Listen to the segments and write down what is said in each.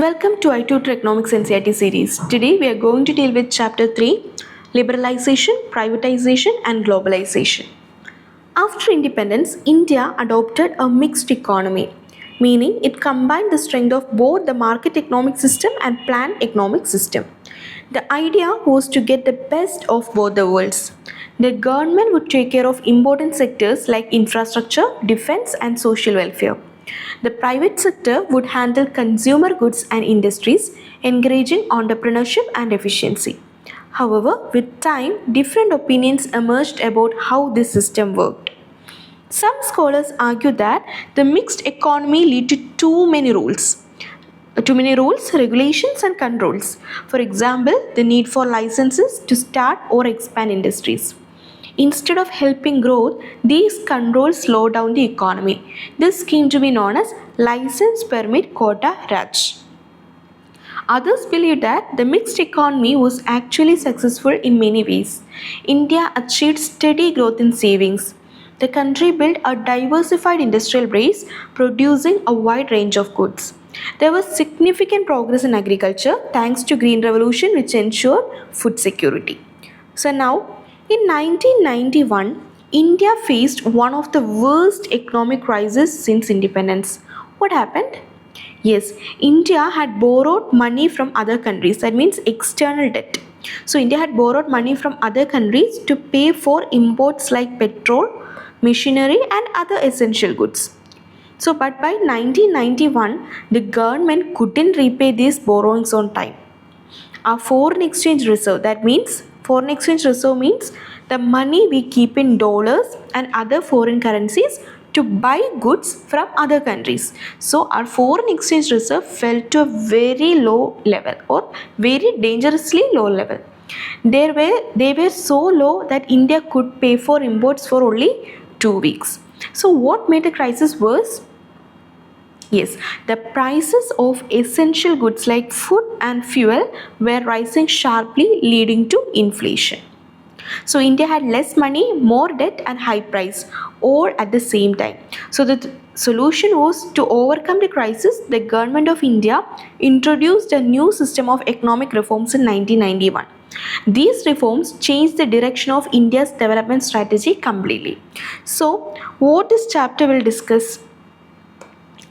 Welcome to i-TUTOR Economics NCERT series. Today we are going to deal with Chapter 3, Liberalization, Privatization and Globalization. After independence, India adopted a mixed economy, meaning it combined the strength of both the market economic system and planned economic system. The idea was to get the best of both the worlds. The government would take care of important sectors like infrastructure, defense and social welfare. The private sector would handle consumer goods and industries, encouraging entrepreneurship and efficiency. However, with time, different opinions emerged about how this system worked. Some scholars argue that the mixed economy led to too many rules, regulations and controls. For example, the need for licenses to start or expand industries. Instead of helping growth, these controls slow down the economy. This came to be known as license permit quota Raj. Others believe that the mixed economy was actually successful in many ways. India achieved steady growth in savings. The country built a diversified industrial base, producing a wide range of goods. There was significant progress in agriculture thanks to Green Revolution, which ensured food security. So now, in 1991, India faced one of the worst economic crises since independence. What happened? Yes, India had borrowed money from other countries, that means external debt. So India had borrowed money from other countries to pay for imports like petrol, machinery and other essential goods. But by 1991, the government couldn't repay these borrowings on time. Our foreign exchange reserve, foreign exchange reserve means the money we keep in dollars and other foreign currencies to buy goods from other countries. So our foreign exchange reserve fell to a very low level or very dangerously low level. They were so low that India could pay for imports for only 2 weeks. So what made the crisis worse? Yes, the prices of essential goods like food and fuel were rising sharply, leading to inflation. So India had less money, more debt and high price all at the same time. So the solution was to overcome the crisis. The government of India introduced a new system of economic reforms in 1991. These reforms changed the direction of India's development strategy completely. So what this chapter will discuss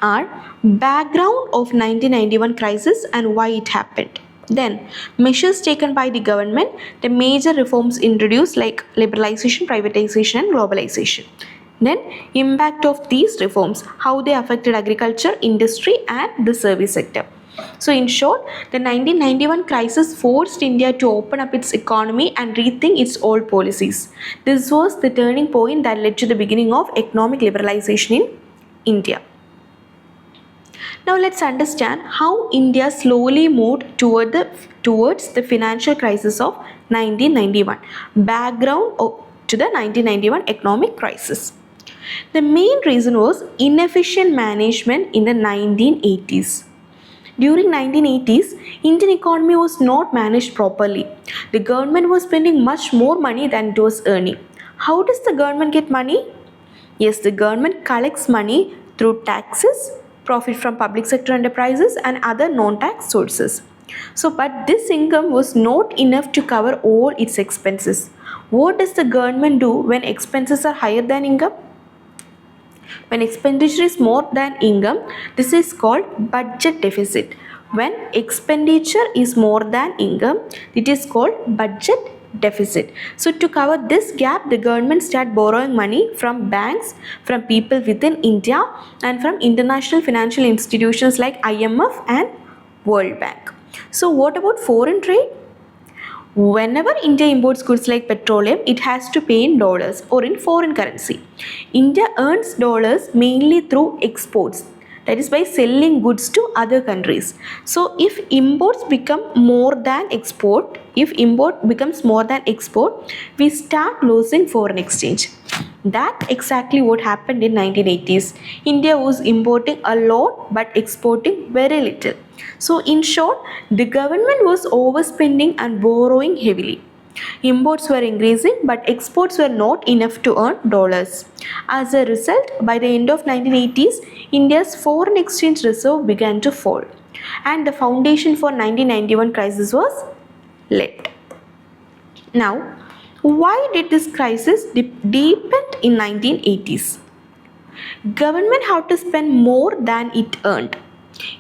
are background of 1991 crisis and why it happened. Then measures taken by the government, the major reforms introduced like liberalization, privatization and globalization. Then impact of these reforms, how they affected agriculture, industry and the service sector. So in short, the 1991 crisis forced India to open up its economy and rethink its old policies. This was the turning point that led to the beginning of economic liberalization in India. Now let's understand how India slowly moved towards the financial crisis of 1991. Background to the 1991 economic crisis. The main reason was inefficient management in the 1980s. During 1980s, Indian economy was not managed properly. The government was spending much more money than it was earning. How does the government get money? Yes, the government collects money through taxes, profit from public sector enterprises and other non-tax sources. But this income was not enough to cover all its expenses. What does the government do when expenses are higher than income? When expenditure is more than income, this is called budget deficit. When expenditure is more than income, it is called budget deficit. So to cover this gap, the government started borrowing money from banks, from people within India and from international financial institutions like IMF and World Bank. So what about foreign trade? Whenever India imports goods like petroleum, it has to pay in dollars or in foreign currency. India earns dollars mainly through exports, that is by selling goods to other countries. So if imports become more than export, we start losing foreign exchange. That exactly what happened in 1980s. India was importing a lot but exporting very little. So in short, the government was overspending and borrowing heavily. Imports were increasing but exports were not enough to earn dollars. As a result, by the end of 1980s, India's foreign exchange reserve began to fall. and the foundation for 1991 crisis was laid. Now, why did this crisis deepen in 1980s? Government had to spend more than it earned.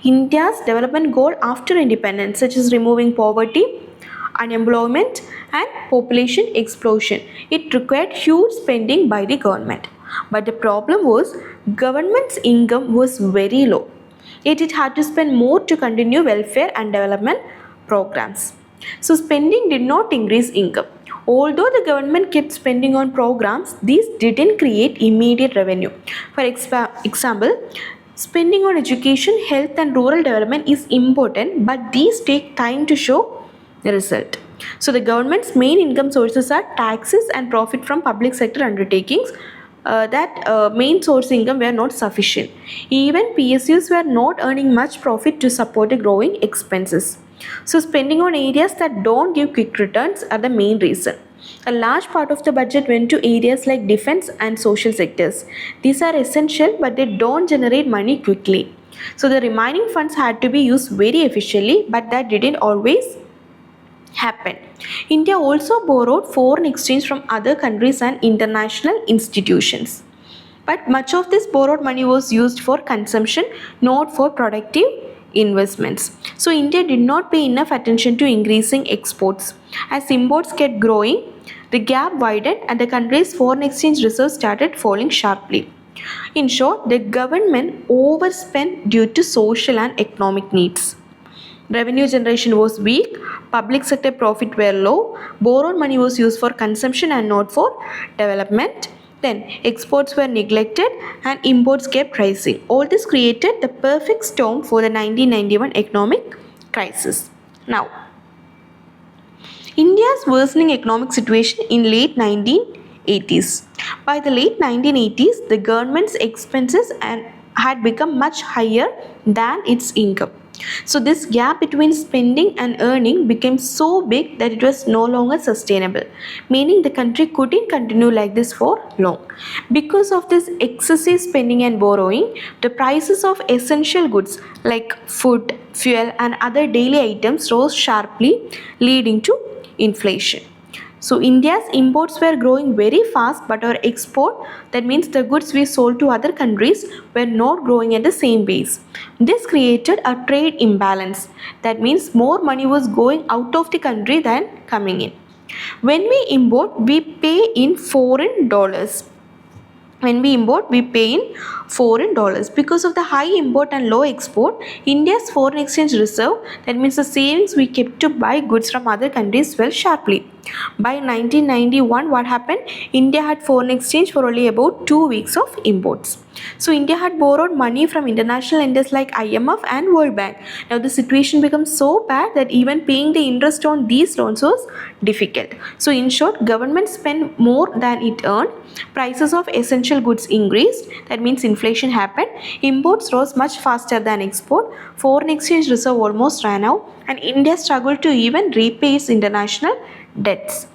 India's development goal after independence, such as removing poverty, unemployment and population explosion, it required huge spending by the government. But the problem was government's income was very low. Yet it had to spend more to continue welfare and development programs. So spending did not increase income. Although the government kept spending on programs, these didn't create immediate revenue. For example, spending on education, health and rural development is important, but these take time to show the result. So the government's main income sources are taxes and profit from public sector undertakings. That main source income were not sufficient. Even PSUs were not earning much profit to support the growing expenses. So spending on areas that don't give quick returns are the main reason. A large part of the budget went to areas like defense and social sectors. These are essential, but they don't generate money quickly. So the remaining funds had to be used very efficiently, but that didn't always happen. India also borrowed foreign exchange from other countries and international institutions. But much of this borrowed money was used for consumption, not for productive investments. So India did not pay enough attention to increasing exports. As imports kept growing, the gap widened and the country's foreign exchange reserves started falling sharply. In short, the government overspent due to social and economic needs. Revenue generation was weak, public sector profit were low, borrowed money was used for consumption and not for development. Then exports were neglected and imports kept rising. All this created the perfect storm for the 1991 economic crisis. Now, India's worsening economic situation in late 1980s. By the late 1980s, the government's expenses had become much higher than its income. So this gap between spending and earning became so big that it was no longer sustainable, meaning the country couldn't continue like this for long. Because of this excessive spending and borrowing, the prices of essential goods like food, fuel and other daily items rose sharply, leading to inflation. So India's imports were growing very fast, but our export, that means the goods we sold to other countries, were not growing at the same pace. This created a trade imbalance. That means more money was going out of the country than coming in. When we import, we pay in foreign dollars. When we import, we pay in foreign dollars. Because of the high import and low export, India's foreign exchange reserve, that means the savings we kept to buy goods from other countries, fell sharply. By 1991, what happened? India had foreign exchange for only about 2 weeks of imports. So India had borrowed money from international lenders like IMF and World Bank. Now the situation becomes so bad that even paying the interest on these loans was difficult. So in short, government spent more than it earned. Prices of essential goods increased. That means inflation happened. Imports rose much faster than export. Foreign exchange reserve almost ran out, and India struggled to even repay its international debts.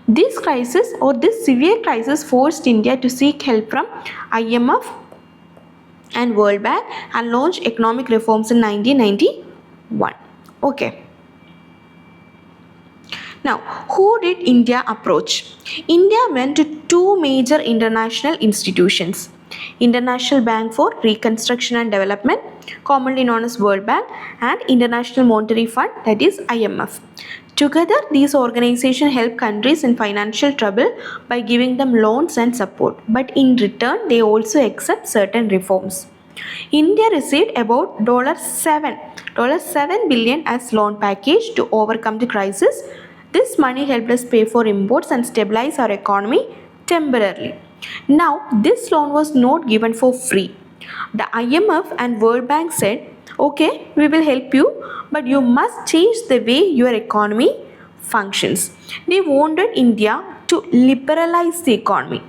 This crisis or this severe crisis forced India to seek help from IMF and World Bank and launch economic reforms in 1991. Okay. Now, who did India approach? India went to two major international institutions. International Bank for Reconstruction and Development, commonly known as World Bank, and International Monetary Fund, that is IMF. Together, these organizations help countries in financial trouble by giving them loans and support. But in return, they also accept certain reforms. India received about $7 billion as loan package to overcome the crisis. This money helped us pay for imports and stabilize our economy temporarily. Now, this loan was not given for free. The IMF and World Bank said, okay, we will help you, but you must change the way your economy functions. They wanted India to liberalize the economy.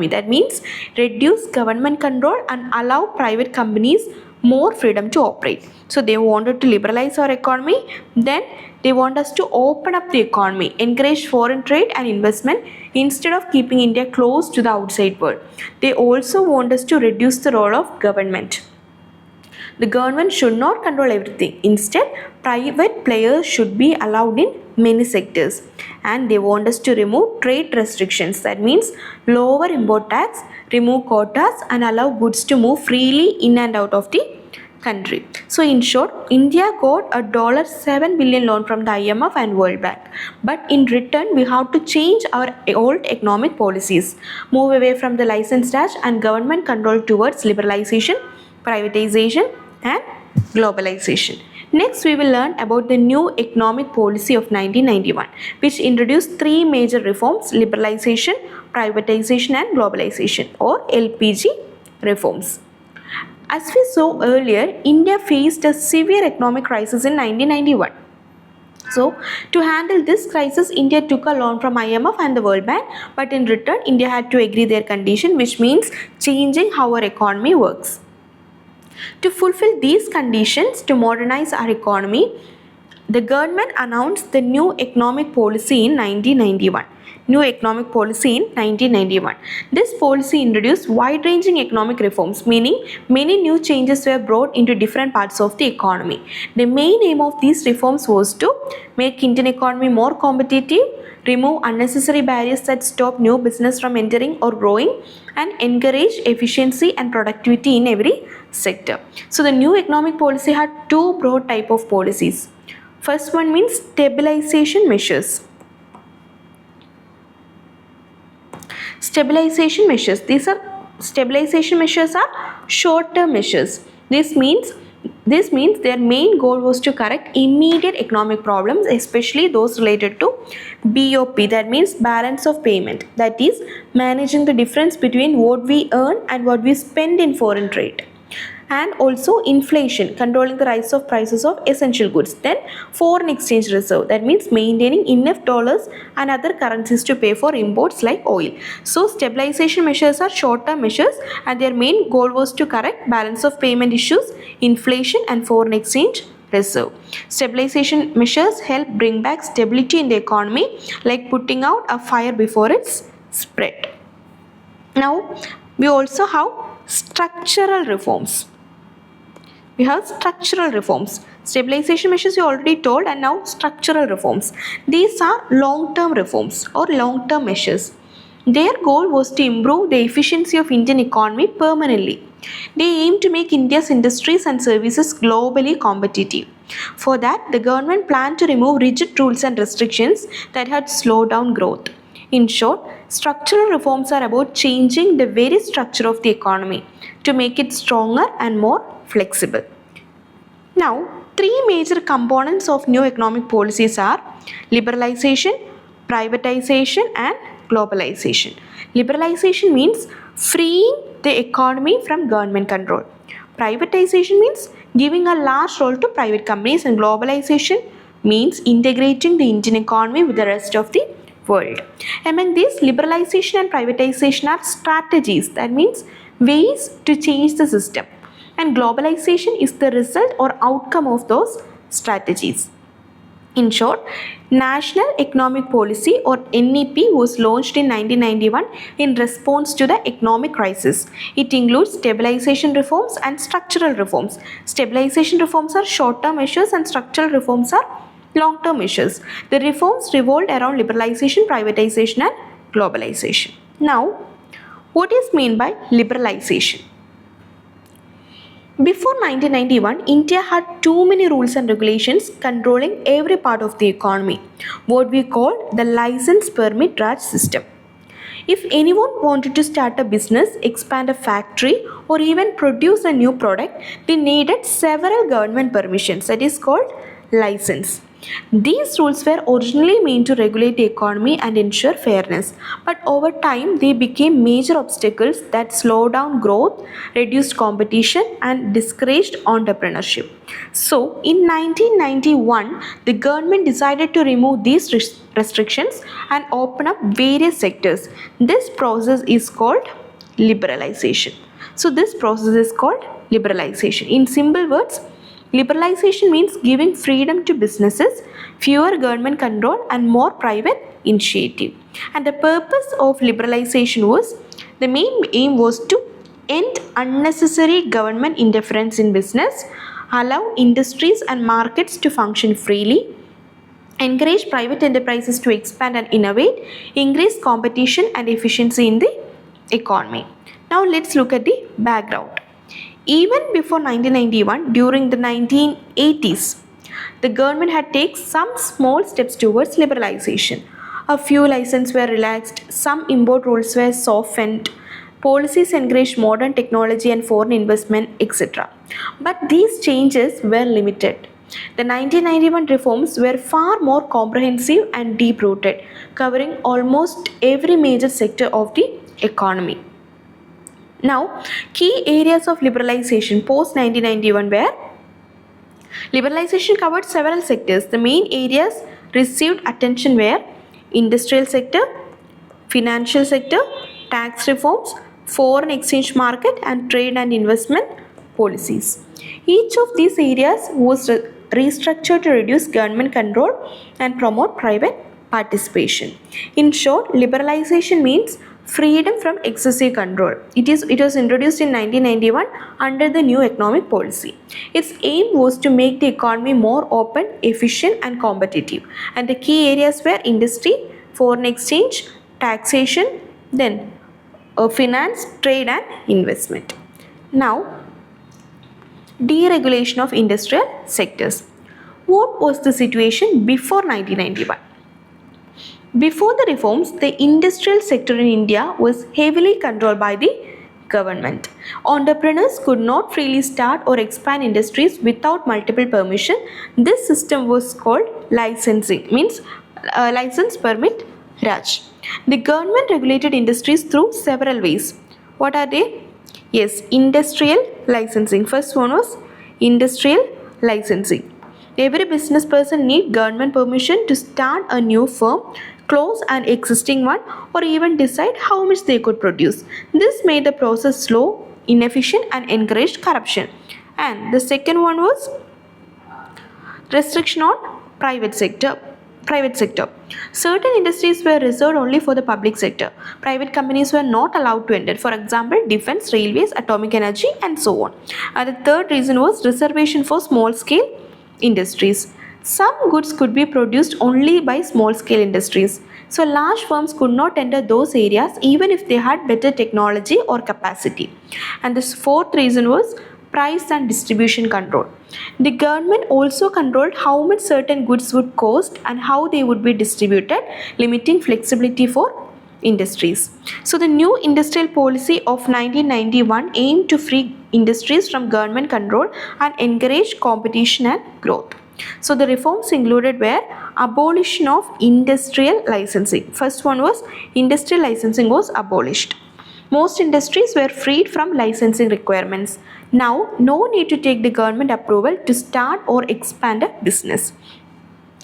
That means reduce government control and allow private companies more freedom to operate. So they wanted to liberalize our economy. Then they want us to open up the economy, encourage foreign trade and investment instead of keeping India close to the outside world. They also want us to reduce the role of government. The government should not control everything. Instead, private players should be allowed in many sectors. And they want us to remove trade restrictions. That means lower import tax, remove quotas, and allow goods to move freely in and out of the country. So in short, India got a $7 billion loan from the IMF and World Bank. But in return, we have to change our old economic policies, move away from the license dash and government control towards liberalization, privatization and globalization. Next, we will learn about the new economic policy of 1991, which introduced three major reforms: liberalization, privatization and globalization, or LPG reforms. As we saw earlier, India faced a severe economic crisis in 1991. So, to handle this crisis, India took a loan from IMF and the World Bank, but in return, India had to agree their condition, which means changing how our economy works. To fulfill these conditions, to modernize our economy, the government announced the new economic policy in 1991. New economic policy in 1991. This policy introduced wide-ranging economic reforms, meaning many new changes were brought into different parts of the economy. The main aim of these reforms was to make Indian economy more competitive, remove unnecessary barriers that stop new business from entering or growing, and encourage efficiency and productivity in every sector. So the new economic policy had two broad types of policies. First one means stabilization measures. Stabilization measures. Stabilization measures are short-term measures. This means their main goal was to correct immediate economic problems, especially those related to BOP, that means balance of payment, that is managing the difference between what we earn and what we spend in foreign trade. And also inflation, controlling the rise of prices of essential goods. Then foreign exchange reserve, that means maintaining enough dollars and other currencies to pay for imports like oil. So stabilization measures are short-term measures and their main goal was to correct balance of payment issues, inflation and foreign exchange reserve. Stabilization measures help bring back stability in the economy, like putting out a fire before it's spread. Now we also have structural reforms. We have structural reforms. Stabilization measures you already told, and now structural reforms. These are long-term reforms or long-term measures. Their goal was to improve the efficiency of Indian economy permanently. They aim to make India's industries and services globally competitive. For that, the government planned to remove rigid rules and restrictions that had slowed down growth. In short, structural reforms are about changing the very structure of the economy to make it stronger and more flexible. Now, three major components of new economic policies are liberalization, privatization and globalization. Liberalization means freeing the economy from government control. Privatization means giving a large role to private companies, and globalization means integrating the Indian economy with the rest of the world. Among these, liberalization and privatization are strategies, that means ways to change the system, and globalization is the result or outcome of those strategies. In short, National Economic Policy or NEP was launched in 1991 in response to the economic crisis. It includes stabilization reforms and structural reforms. Stabilization reforms are short-term measures and structural reforms are long-term measures. The reforms revolved around liberalization, privatization and globalization. Now, what is meant by liberalization? Before 1991, India had too many rules and regulations controlling every part of the economy, what we call the license permit Raj system. If anyone wanted to start a business, expand a factory or even produce a new product, they needed several government permissions, that is called license. These rules were originally meant to regulate the economy and ensure fairness, but over time they became major obstacles that slowed down growth, reduced competition and discouraged entrepreneurship. So in 1991, the government decided to remove these restrictions and open up various sectors. This process is called liberalization. So this process is called liberalization. In simple words, liberalization means giving freedom to businesses, fewer government control and more private initiative. And the purpose of liberalization was, the main aim was to end unnecessary government interference in business, allow industries and markets to function freely, encourage private enterprises to expand and innovate, increase competition and efficiency in the economy. Now let's look at the background. Even before 1991, during the 1980s, the government had taken some small steps towards liberalization. A few licenses were relaxed, some import rules were softened, policies encouraged modern technology and foreign investment, etc. But these changes were limited. The 1991 reforms were far more comprehensive and deep-rooted, covering almost every major sector of the economy. Now, key areas of liberalization post 1991 were: liberalization covered several sectors. The main areas received attention were industrial sector, financial sector, tax reforms, foreign exchange market, and trade and investment policies. Each of these areas was restructured to reduce government control and promote private participation. In short, liberalization means freedom from excessive control. It was introduced in 1991 under the new economic policy. Its aim was to make the economy more open, efficient and competitive. And the key areas were industry, foreign exchange, taxation, then finance, trade and investment. Now, deregulation of industrial sectors. What was the situation before 1991? Before the reforms, the industrial sector in India was heavily controlled by the government. Entrepreneurs could not freely start or expand industries without multiple permission. This system was called licensing, means license permit Raj. The government regulated industries through several ways. What are they? Yes, industrial licensing. First one was industrial licensing. Every business person need government permission to start a new firm, close an existing one, or even decide how much they could produce. This made the process slow, inefficient and encouraged corruption. And the second one was restriction on private sector. Certain industries were reserved only for the public sector. Private companies were not allowed to enter. For example, defense, railways, atomic energy and so on. And the third reason was reservation for small scale industries. Some goods could be produced only by small scale industries. So large firms could not enter those areas even if they had better technology or capacity. And this fourth reason was price and distribution control. The government also controlled how much certain goods would cost and how they would be distributed, limiting flexibility for industries. So the new industrial policy of 1991 aimed to free industries from government control and encourage competition and growth. So the reforms included were abolition of industrial licensing. First one was industrial licensing was abolished. Most industries were freed from licensing requirements. Now, no need to take the government approval to start or expand a business.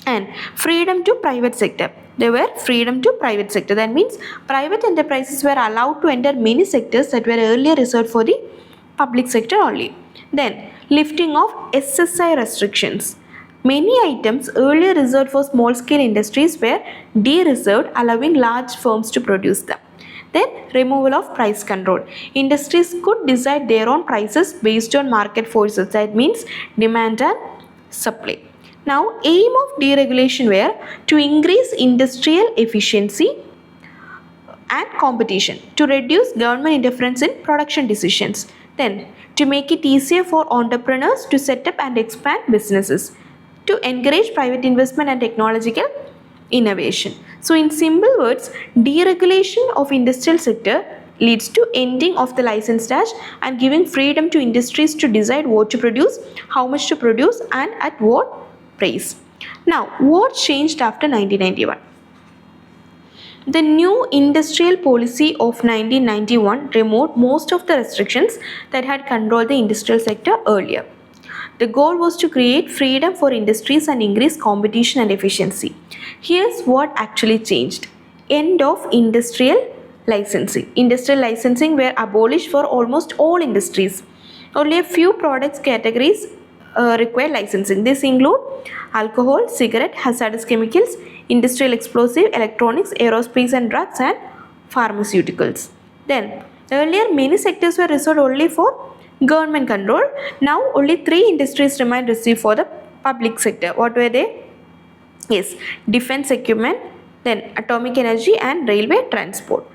And freedom to private sector. There were freedom to private sector. That means private enterprises were allowed to enter many sectors that were earlier reserved for the public sector only. Then, lifting of SSI restrictions. Many items earlier reserved for small-scale industries were de-reserved, allowing large firms to produce them. Then, removal of price control. Industries could decide their own prices based on market forces. That means demand and supply. Now, aim of deregulation were to increase industrial efficiency and competition, to reduce government interference in production decisions. Then, to make it easier for entrepreneurs to set up and expand businesses, to encourage private investment and technological innovation. So in simple words, deregulation of industrial sector leads to ending of the license dash and giving freedom to industries to decide what to produce, how much to produce and at what price. Now, what changed after 1991? The new industrial policy of 1991 removed most of the restrictions that had controlled the industrial sector earlier. The goal was to create freedom for industries and increase competition and efficiency. Here's what actually changed. End of industrial licensing. Industrial licensing were abolished for almost all industries. Only a few products categories require licensing. This include alcohol, cigarette, hazardous chemicals, industrial explosive, electronics, aerospace and drugs and pharmaceuticals. Then Earlier, many sectors were reserved only for government control. Now, only 3 industries remain reserved for the public sector. What were they? Yes, defense equipment, then atomic energy and railway transport.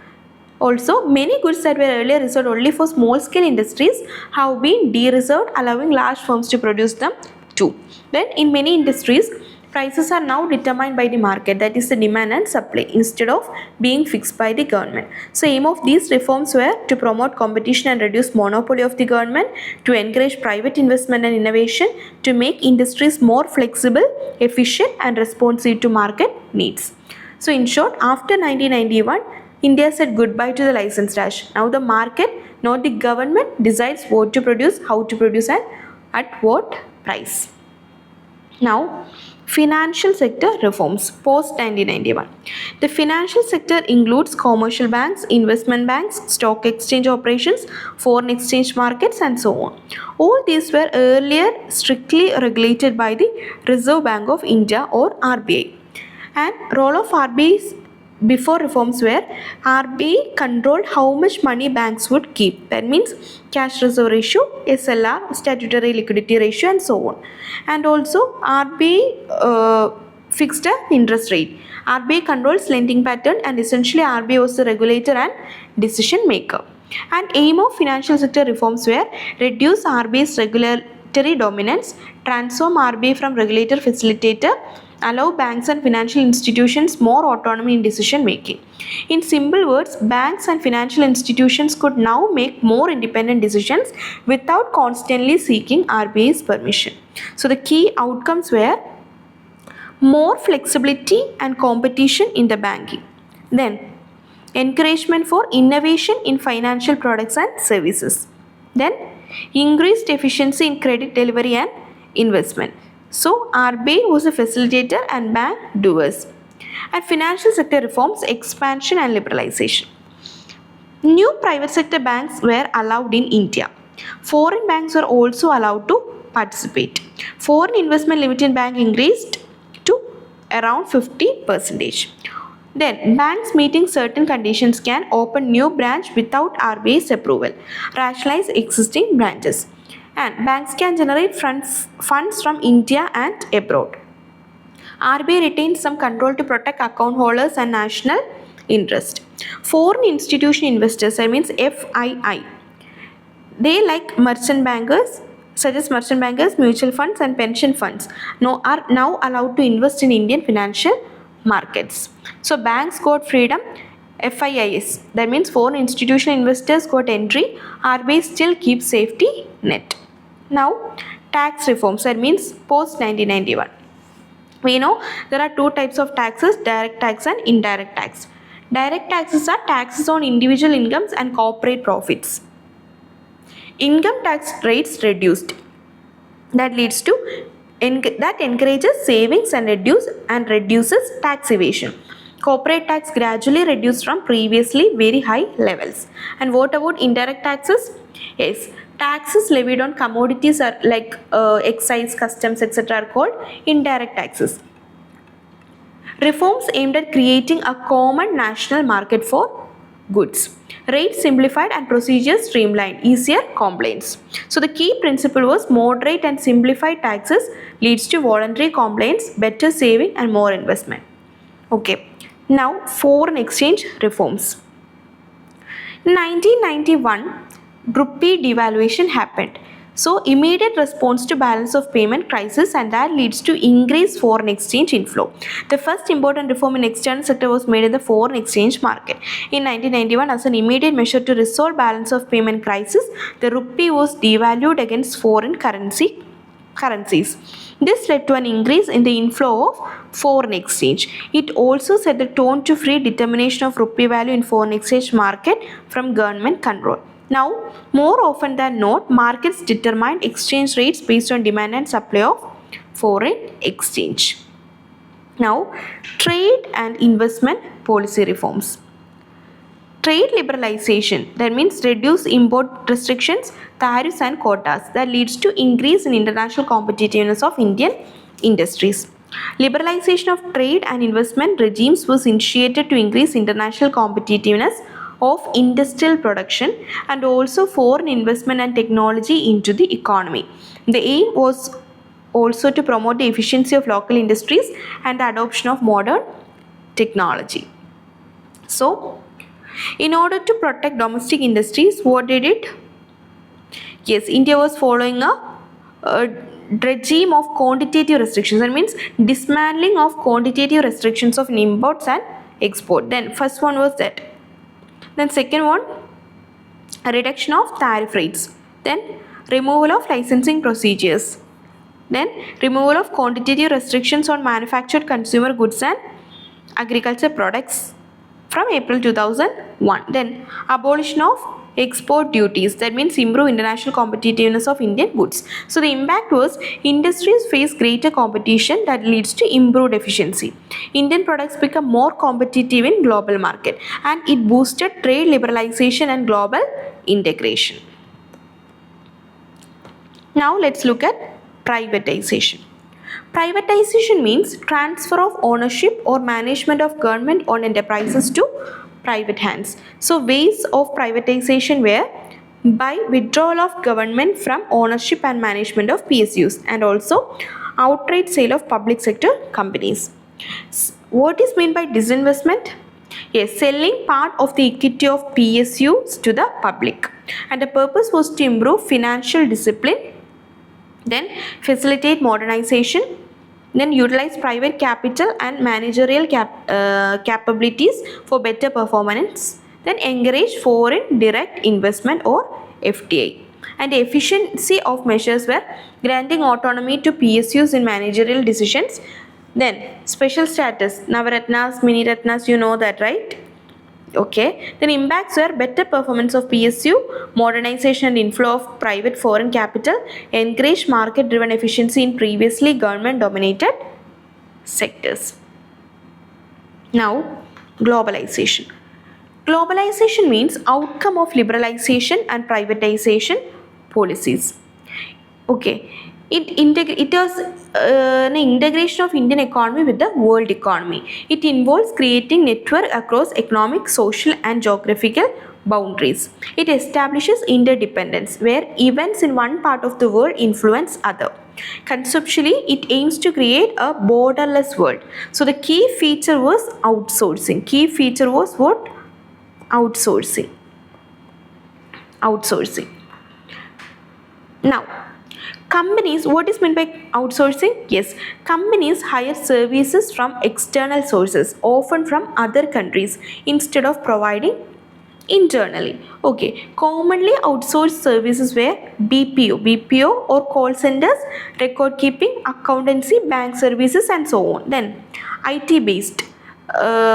Also, many goods that were earlier reserved only for small-scale industries have been de-reserved, allowing large firms to produce them too. Then, in many industries, prices are now determined by the market, that is the demand and supply, instead of being fixed by the government. So, aim of these reforms were to promote competition and reduce monopoly of the government, to encourage private investment and innovation, to make industries more flexible, efficient and responsive to market needs. So, in short, after 1991, India said goodbye to the license dash. Now the market, not the government, decides what to produce, how to produce and at what price. Now, financial sector reforms post 1991. The financial sector includes commercial banks, investment banks, stock exchange operations, foreign exchange markets and so on. All these were earlier strictly regulated by the Reserve Bank of India or RBI. And role of RBI before reforms were RBI controlled how much money banks would keep. That means cash reserve ratio, SLR, statutory liquidity ratio and so on. And also RBI fixed an interest rate. RBI controls lending pattern and essentially RBI was the regulator and decision maker. And aim of financial sector reforms were reduce RBI's regulatory dominance, transform RBI from regulator facilitator, allow banks and financial institutions more autonomy in decision making. In simple words, banks and financial institutions could now make more independent decisions without constantly seeking RBI's permission. So the key outcomes were more flexibility and competition in the banking. Then encouragement for innovation in financial products and services. Then increased efficiency in credit delivery and investment. So RBI was a facilitator and bank doers. And financial sector reforms, expansion and liberalization. New private sector banks were allowed in India. Foreign banks were also allowed to participate. Foreign investment limit in bank increased to around 50%. Then banks meeting certain conditions can open new branch without RBI's approval, rationalize existing branches. And banks can generate funds from India and abroad. RBI retains some control to protect account holders and national interest. Foreign institution investors, that means FII, they like merchant bankers, such as merchant bankers, mutual funds and pension funds, are now allowed to invest in Indian financial markets. So banks got freedom, FIIs, that means foreign institutional investors got entry, RBI still keeps safety net. Now, tax reforms, that means post 1991. We know there are two types of taxes, direct tax and indirect tax. Direct taxes are taxes on individual incomes and corporate profits. Income tax rates reduced. That leads to that encourages savings and reduces tax evasion. Corporate tax gradually reduced from previously very high levels. And what about indirect taxes? Yes, taxes levied on commodities are like excise, customs, etc. are called indirect taxes. Reforms aimed at creating a common national market for goods. Rates simplified and procedures streamlined, easier compliance. So the key principle was moderate and simplified taxes leads to voluntary compliance, better saving and more investment. Okay, now foreign exchange reforms. In 1991, rupee devaluation happened. So immediate response to balance of payment crisis, and that leads to increased foreign exchange inflow. The first important reform in external sector was made in the foreign exchange market. In 1991, as an immediate measure to resolve balance of payment crisis, the rupee was devalued against foreign currencies. This led to an increase in the inflow of foreign exchange. It also set the tone to free determination of rupee value in foreign exchange market from government control. Now, more often than not, markets determine exchange rates based on demand and supply of foreign exchange. Now, trade and investment policy reforms. Trade liberalization, that means reduce import restrictions, tariffs and quotas, that leads to increase in international competitiveness of Indian industries. Liberalization of trade and investment regimes was initiated to increase international competitiveness of industrial production and also foreign investment and technology into the economy. The aim was also to promote the efficiency of local industries and the adoption of modern technology. So, in order to protect domestic industries, what did it? Yes, India was following a regime of quantitative restrictions. That means dismantling of quantitative restrictions of imports and export. Then first one was that. Then second one, a reduction of tariff rates. Then removal of licensing procedures. Then removal of quantitative restrictions on manufactured consumer goods and agriculture products from April 2001. Then abolition of export duties. That means improve international competitiveness of Indian goods. So the impact was industries face greater competition that leads to improved efficiency. Indian products become more competitive in global market and it boosted trade liberalization and global integration. Now let's look at privatization. Privatization means transfer of ownership or management of government-owned enterprises to private hands. So ways of privatization were by withdrawal of government from ownership and management of PSUs and also outright sale of public sector companies. What is meant by disinvestment? Yes, selling part of the equity of PSUs to the public, and the purpose was to improve financial discipline, then facilitate modernization, then utilize private capital and managerial capabilities for better performance, then encourage foreign direct investment or FDI. And the efficiency of measures were granting autonomy to PSUs in managerial decisions, then special status, Navaratnas, Mini Ratnas, you know that, right? Okay, then impacts were better performance of PSU, modernization and inflow of private foreign capital, encourage market driven efficiency in previously government dominated sectors. Now, globalization. Globalization means outcome of liberalization and privatization policies. Okay, it was an integration of Indian economy with the world economy. It involves creating network across economic, social and geographical boundaries. It establishes interdependence where events in one part of the world influence other. Conceptually, it aims to create a borderless world. So the key feature was outsourcing. Key feature was what? Outsourcing. Now, companies, what is meant by outsourcing? Yes, companies hire services from external sources, often from other countries, instead of providing internally. Okay, commonly outsourced services were BPO or call centers, record keeping, accountancy, bank services and so on. Then IT based,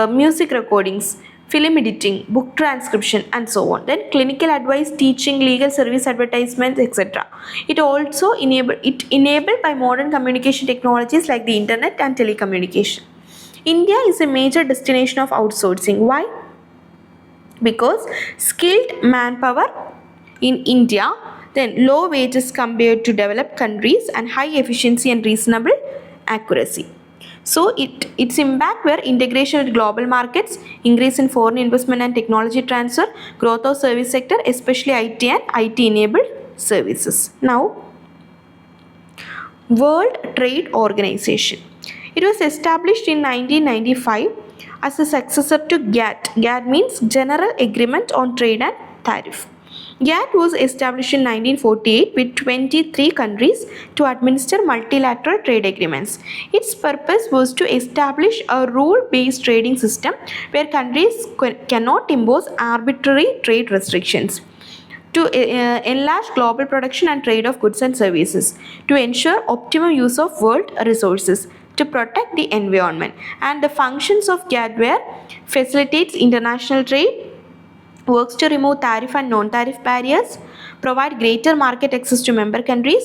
music recordings, film editing, book transcription and so on. Then clinical advice, teaching, legal service, advertisements, etc. It also enabled by modern communication technologies like the internet and telecommunication. India is a major destination of outsourcing. Why? Because skilled manpower in India, then low wages compared to developed countries and high efficiency and reasonable accuracy. So its impact were integration with global markets, increase in foreign investment and technology transfer, growth of service sector, especially IT and IT enabled services. Now, World Trade Organization. It was established in 1995 as a successor to GATT. GATT means General Agreement on Trade and Tariff. GATT was established in 1948 with 23 countries to administer multilateral trade agreements. Its purpose was to establish a rule-based trading system where countries cannot impose arbitrary trade restrictions, to enlarge global production and trade of goods and services, to ensure optimum use of world resources, to protect the environment. And the functions of GATT were facilitates international trade, works to remove tariff and non-tariff barriers, provide greater market access to member countries,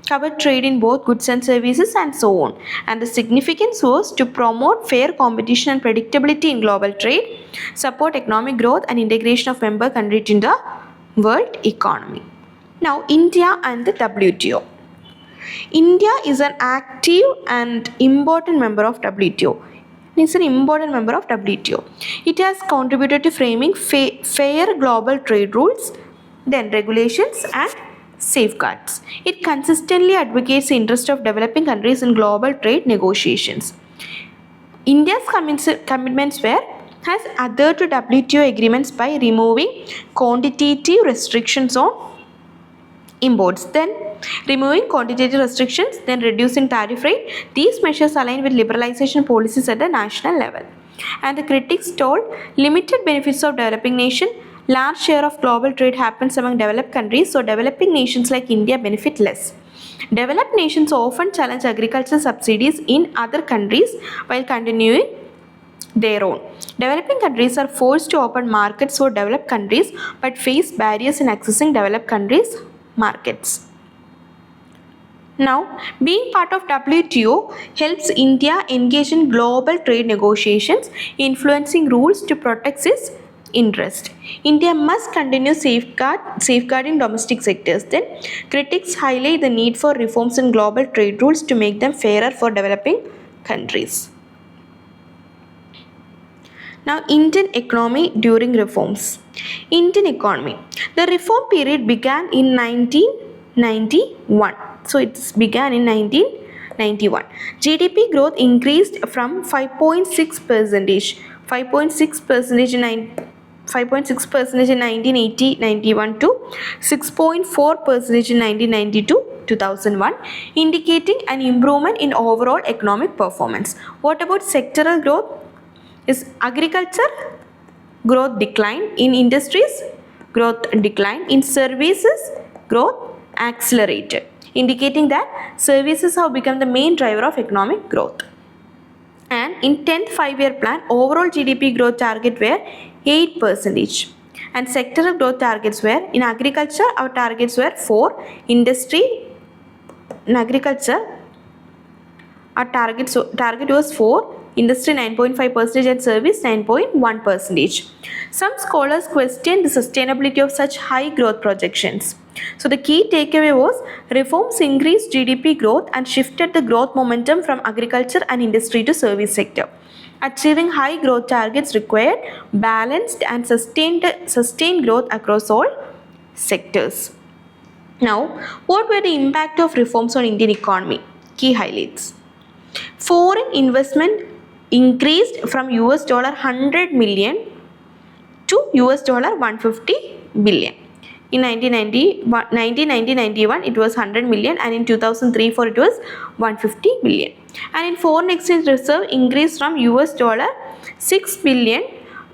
cover trade in both goods and services and so on. And the significance was to promote fair competition and predictability in global trade, support economic growth and integration of member countries in the world economy. Now, India and the WTO. India is an active and important member of WTO. is an important member of WTO. It has contributed to framing fair global trade rules, then regulations and safeguards. It consistently advocates the interest of developing countries in global trade negotiations. India's commitments were has adhered to WTO agreements by removing quantitative restrictions on imports, then removing quantitative restrictions, then reducing tariff rate. These measures align with liberalization policies at the national level. And the critics told limited benefits of developing nation. Large share of global trade happens among developed countries, so developing nations like India benefit less. Developed nations often challenge agricultural subsidies in other countries while continuing their own. Developing countries are forced to open markets for developed countries but face barriers in accessing developed countries' markets. Now, being part of WTO helps India engage in global trade negotiations, influencing rules to protect its interest. India must continue safeguarding domestic sectors. Then, critics highlight the need for reforms in global trade rules to make them fairer for developing countries. Now, Indian economy during reforms. Indian economy. The reform period began in 1991. So, it began in 1991. GDP growth increased from 5.6% in 1980-91 to 6.4% in 1992-2001, indicating an improvement in overall economic performance. What about sectoral growth? Is agriculture growth decline, in industries growth decline, in services growth accelerated, indicating that services have become the main driver of economic growth. And in 10th 5-year plan, overall GDP growth target were 8%, and sectoral growth targets were, in agriculture our targets were 4, industry, in agriculture our target was 4, industry 9.5% and service 9.1%. Some scholars questioned the sustainability of such high growth projections. So the key takeaway was reforms increased GDP growth and shifted the growth momentum from agriculture and industry to service sector. Achieving high growth targets required balanced and sustained growth across all sectors. Now, what were the impact of reforms on Indian economy? Key highlights. Foreign investment increased from $100 million to $150 billion. In 1990-91 it was 100 million, and in 2003-04 it was 150 billion. And in foreign exchange reserve increased from $6 billion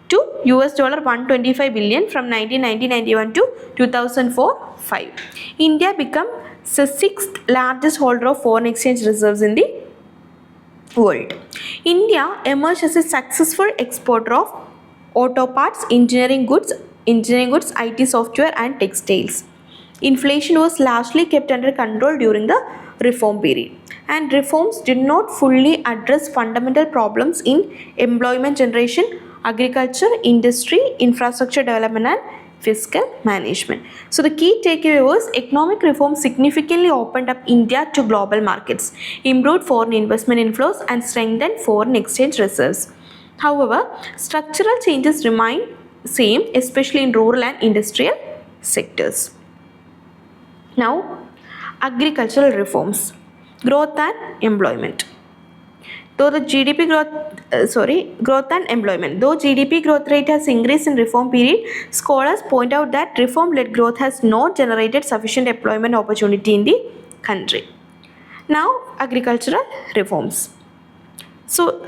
to $125 billion from 1990-91 to 2004-05. India became the 6th largest holder of foreign exchange reserves in the world. India emerged as a successful exporter of auto parts, engineering goods, IT software and textiles. Inflation was largely kept under control during the reform period, and reforms did not fully address fundamental problems in employment generation, agriculture, industry, infrastructure development and fiscal management. So the key takeaway was economic reforms significantly opened up India to global markets, improved foreign investment inflows and strengthened foreign exchange reserves. However, structural changes remain same, especially in rural and industrial sectors. Now, agricultural reforms, growth and employment. Though the growth and employment. Though GDP growth rate has increased in reform period, scholars point out that reform-led growth has not generated sufficient employment opportunity in the country. Now, agricultural reforms. So,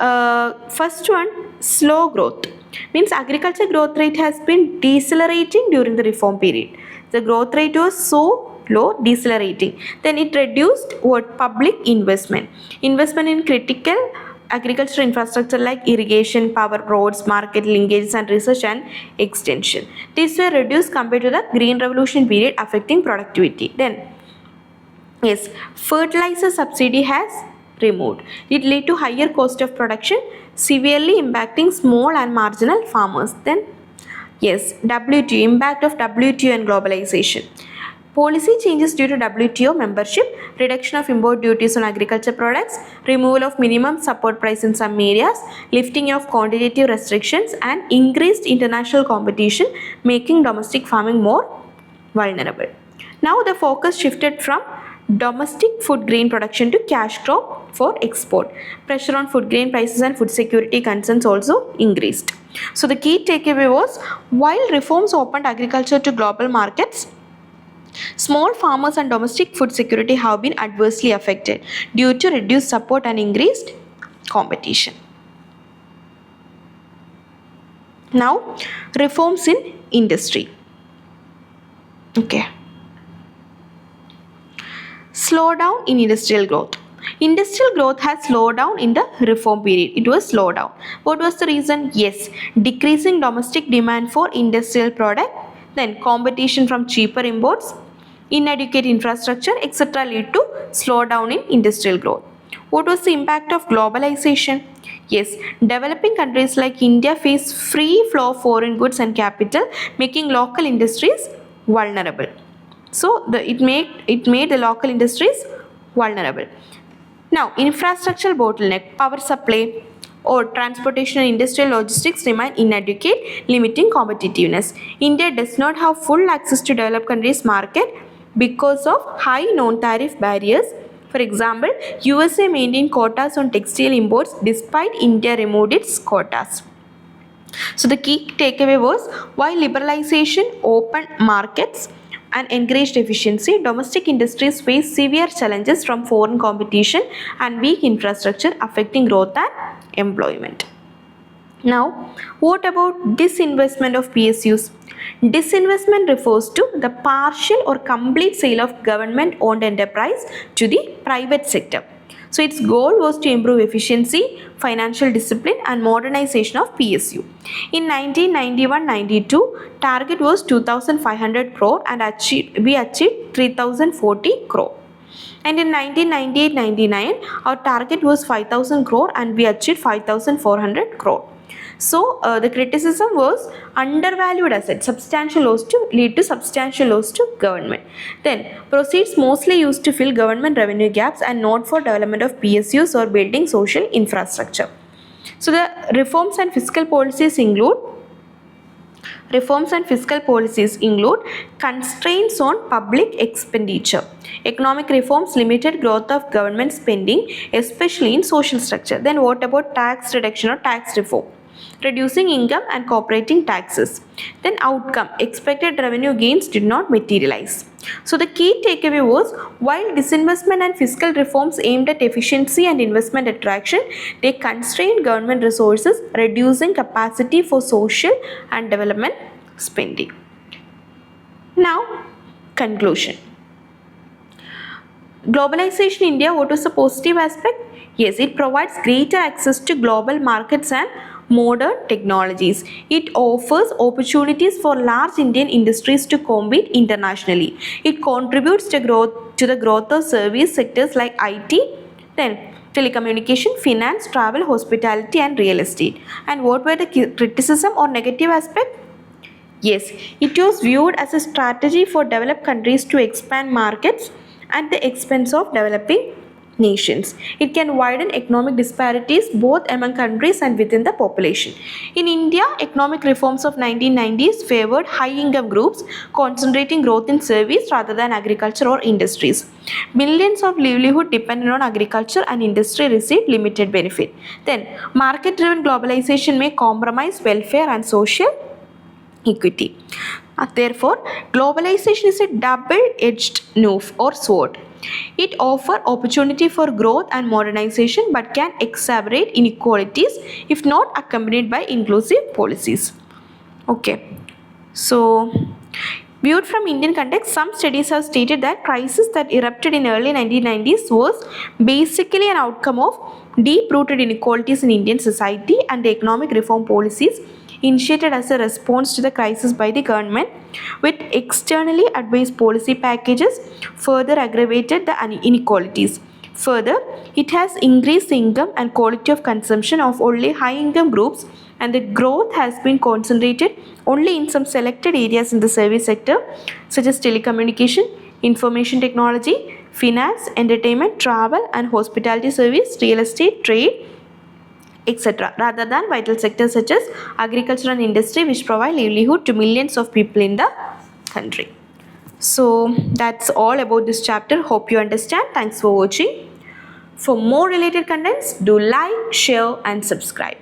first one, slow growth. Means agriculture growth rate has been decelerating during the reform period. The growth rate was so low, decelerating. Then it reduced public investment. Investment in critical agricultural infrastructure like irrigation, power, roads, market linkages and research and extension. These were reduced compared to the Green Revolution period, affecting productivity. Then, yes, fertilizer subsidy has removed. It led to higher cost of production, severely impacting small and marginal farmers. Then, yes, WTO, impact of WTO and globalization. Policy changes due to WTO membership, reduction of import duties on agriculture products, removal of minimum support price in some areas, lifting of quantitative restrictions, and increased international competition, making domestic farming more vulnerable. Now the focus shifted from domestic food grain production to cash crop for export. Pressure on food grain prices and food security concerns also increased. So the key takeaway was, while reforms opened agriculture to global markets, small farmers and domestic food security have been adversely affected due to reduced support and increased competition. Now, reforms in industry. Okay. Slowdown in industrial growth. Industrial growth has slowed down in the reform period. It was slowed down. What was the reason? Yes, decreasing domestic demand for industrial product, then competition from cheaper imports, inadequate infrastructure, etc. lead to slowdown in industrial growth. What was the impact of globalization? Yes, developing countries like India face free flow of foreign goods and capital, making local industries vulnerable. So it made the local industries vulnerable. Now, infrastructural bottleneck, power supply or transportation and industrial logistics remain inadequate, limiting competitiveness. India does not have full access to developed countries' market because of high non-tariff barriers. For example, USA maintained quotas on textile imports despite India removed its quotas. So the key takeaway was, while liberalization opened markets and encouraged efficiency, domestic industries face severe challenges from foreign competition and weak infrastructure affecting growth and employment. Now, what about disinvestment of PSUs? Disinvestment refers to the partial or complete sale of government-owned enterprise to the private sector. So its goal was to improve efficiency, financial discipline and modernization of PSU. In 1991-92, target was 2,500 crore and we achieved 3,040 crore. And in 1998-99, our target was 5,000 crore and we achieved 5,400 crore. So the criticism was undervalued assets, lead to substantial loss to government. Then proceeds mostly used to fill government revenue gaps and not for development of PSUs or building social infrastructure. So the reforms and fiscal policies include constraints on public expenditure. Economic reforms limited growth of government spending, especially in social structure. Then what about tax reduction or tax reform? Reducing income and cooperating taxes. Then outcome, expected revenue gains did not materialize. So the key takeaway was, while disinvestment and fiscal reforms aimed at efficiency and investment attraction, they constrained government resources, reducing capacity for social and development spending. Now, conclusion. Globalization in India, what was the positive aspect? Yes, it provides greater access to global markets and modern technologies. It offers opportunities for large Indian industries to compete internationally. It contributes to the growth of service sectors like IT, then telecommunication, finance, travel, hospitality and real estate. And what were the criticism or negative aspect? Yes, it was viewed as a strategy for developed countries to expand markets at the expense of developing nations. It can widen economic disparities both among countries and within the population. In India, economic reforms of 1990s favored high-income groups, concentrating growth in service rather than agriculture or industries. Millions of livelihood dependent on agriculture and industry received limited benefit. Then, market-driven globalization may compromise welfare and social equity. Therefore, globalization is a double-edged knife or sword. It offers opportunity for growth and modernization but can exacerbate inequalities if not accompanied by inclusive policies. Okay, so viewed from Indian context, some studies have stated that crisis that erupted in early 1990s was basically an outcome of deep-rooted inequalities in Indian society, and the economic reform policies initiated as a response to the crisis by the government with externally advised policy packages further aggravated the inequalities. Further, it has increased the income and quality of consumption of only high-income groups, and the growth has been concentrated only in some selected areas in the service sector such as telecommunication, information technology, finance, entertainment, travel and hospitality service, real estate, trade, etc., rather than vital sectors such as agriculture and industry, which provide livelihood to millions of people in the country. So that's all about this chapter. Hope you understand. Thanks for watching. For more related contents, do like, share and subscribe.